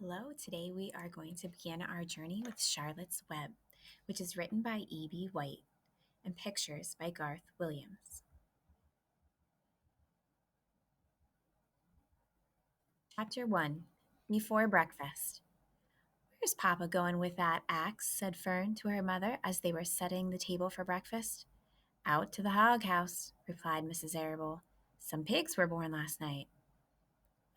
Hello, today we are going to begin our journey with Charlotte's Web, which is written by E.B. White and pictures by Garth Williams. Chapter 1. Before Breakfast. "Where's Papa going with that axe?" said Fern to her mother as they were setting the table for breakfast. "Out to the hog house," replied Mrs. Arable. "Some pigs were born last night."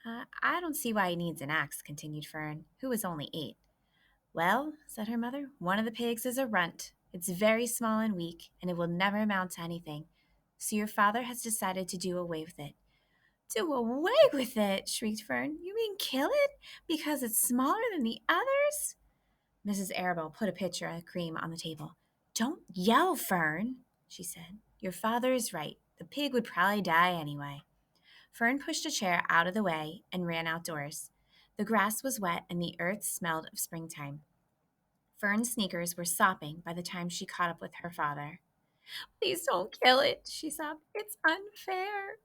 I don't see why he needs an axe," continued Fern, who was only 8. "Well," said her mother, "one of the pigs is a runt. It's very small and weak, and it will never amount to anything. So your father has decided to do away with it." "Do away with it!" shrieked Fern. "You mean kill it because it's smaller than the others?" Mrs. Arable put a pitcher of cream on the table. "Don't yell, Fern," she said. "Your father is right. The pig would probably die anyway." Fern pushed a chair out of the way and ran outdoors. The grass was wet and the earth smelled of springtime. Fern's sneakers were sopping by the time she caught up with her father. "Please don't kill it," she sobbed. "It's unfair."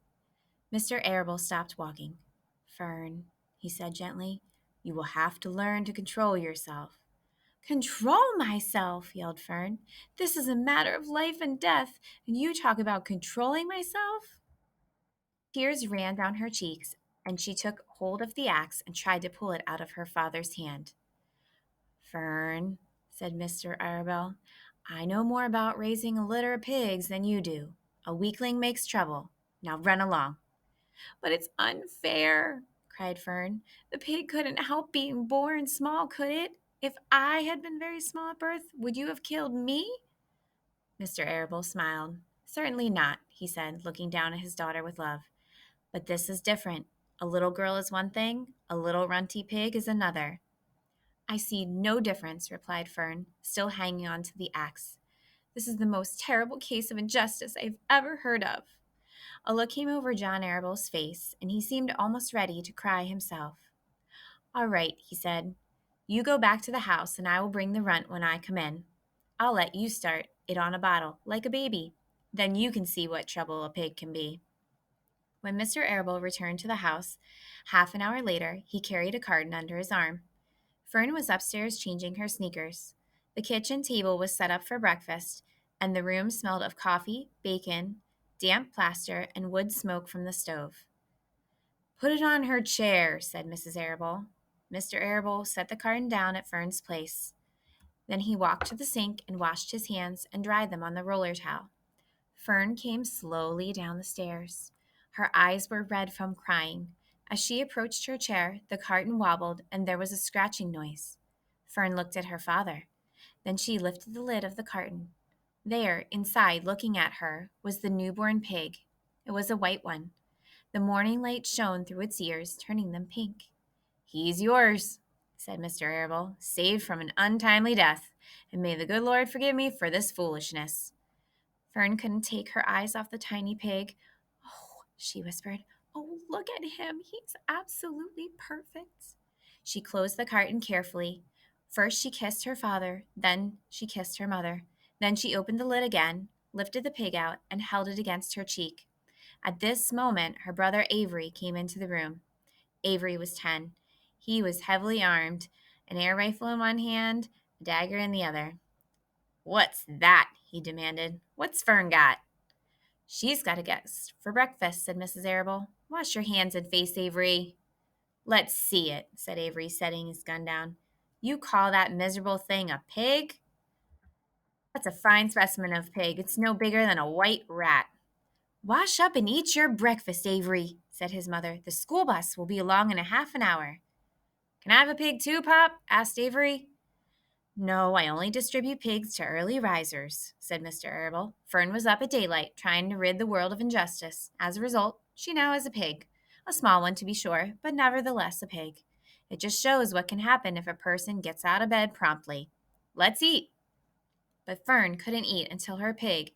Mr. Arable stopped walking. "Fern," he said gently, "you will have to learn to control yourself." "Control myself!" yelled Fern. "This is a matter of life and death, and you talk about controlling myself?" Tears ran down her cheeks, and she took hold of the axe and tried to pull it out of her father's hand. "Fern," said Mr. Arable, "I know more about raising a litter of pigs than you do. A weakling makes trouble. Now run along." "But it's unfair," cried Fern. "The pig couldn't help being born small, could it? If I had been very small at birth, would you have killed me?" Mr. Arable smiled. "Certainly not," he said, looking down at his daughter with love. "But this is different. A little girl is one thing, a little runty pig is another." "I see no difference," replied Fern, still hanging on to the axe. "This is the most terrible case of injustice I've ever heard of." A look came over John Arable's face, and he seemed almost ready to cry himself. "All right," he said. "You go back to the house, and I will bring the runt when I come in. I'll let you start it on a bottle, like a baby. Then you can see what trouble a pig can be." When Mr. Arable returned to the house, half an hour later, he carried a carton under his arm. Fern was upstairs changing her sneakers. The kitchen table was set up for breakfast, and the room smelled of coffee, bacon, damp plaster, and wood smoke from the stove. "Put it on her chair," said Mrs. Arable. Mr. Arable set the carton down at Fern's place. Then he walked to the sink and washed his hands and dried them on the roller towel. Fern came slowly down the stairs. Her eyes were red from crying. As she approached her chair, the carton wobbled and there was a scratching noise. Fern looked at her father. Then she lifted the lid of the carton. There, inside, looking at her, was the newborn pig. It was a white one. The morning light shone through its ears, turning them pink. "He's yours," said Mr. Arable, "saved from an untimely death, and may the good Lord forgive me for this foolishness." Fern couldn't take her eyes off the tiny pig. "Oh," she whispered. "Oh, look at him. He's absolutely perfect." She closed the carton carefully. First she kissed her father, then she kissed her mother. Then she opened the lid again, lifted the pig out, and held it against her cheek. At this moment, her brother Avery came into the room. Avery was 10. He was heavily armed, an air rifle in one hand, a dagger in the other. "What's that?" he demanded. "What's Fern got?" "She's got a guest for breakfast," said Mrs. Arable. "Wash your hands and face, Avery." "Let's see it," said Avery, setting his gun down. "You call that miserable thing a pig?" "That's a fine specimen of pig. It's no bigger than a white rat." "Wash up and eat your breakfast, Avery," said his mother. "The school bus will be along in a half an hour." "Can I have a pig too, Pop?" asked Avery. "No, I only distribute pigs to early risers," said Mr. Arable. "Fern was up at daylight, trying to rid the world of injustice. As a result, she now has a pig. A small one, to be sure, but nevertheless a pig. It just shows what can happen if a person gets out of bed promptly. Let's eat." But Fern couldn't eat until her pig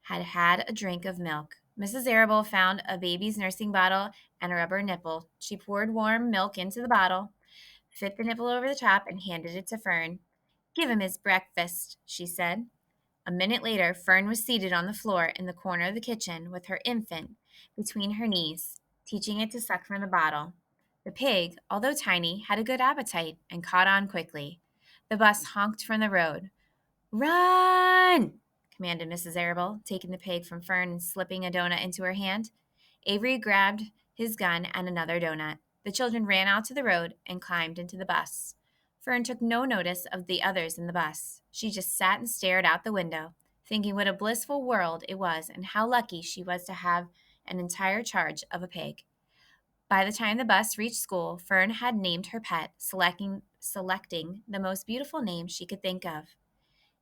had had a drink of milk. Mrs. Arable found a baby's nursing bottle and a rubber nipple. She poured warm milk into the bottle, fit the nipple over the top, and handed it to Fern. "Give him his breakfast," she said. A minute later, Fern was seated on the floor in the corner of the kitchen with her infant between her knees, teaching it to suck from the bottle. The pig, although tiny, had a good appetite and caught on quickly. The bus honked from the road. Run! Commanded Mrs. Arable, taking the pig from Fern and slipping a donut into her hand. Avery grabbed his gun and another donut. The children ran out to the road and climbed into the bus. Fern took no notice of the others in the bus. She just sat and stared out the window, thinking what a blissful world it was and how lucky she was to have an entire charge of a pig. By the time the bus reached school, Fern had named her pet, selecting the most beautiful name she could think of.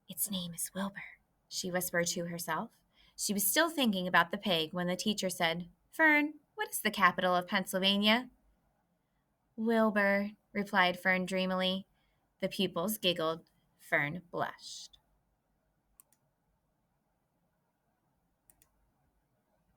Its name is Wilbur, she whispered to herself. She was still thinking about the pig when the teacher said, Fern, what is the capital of Pennsylvania? Wilbur, replied Fern dreamily. The pupils giggled. Fern blushed.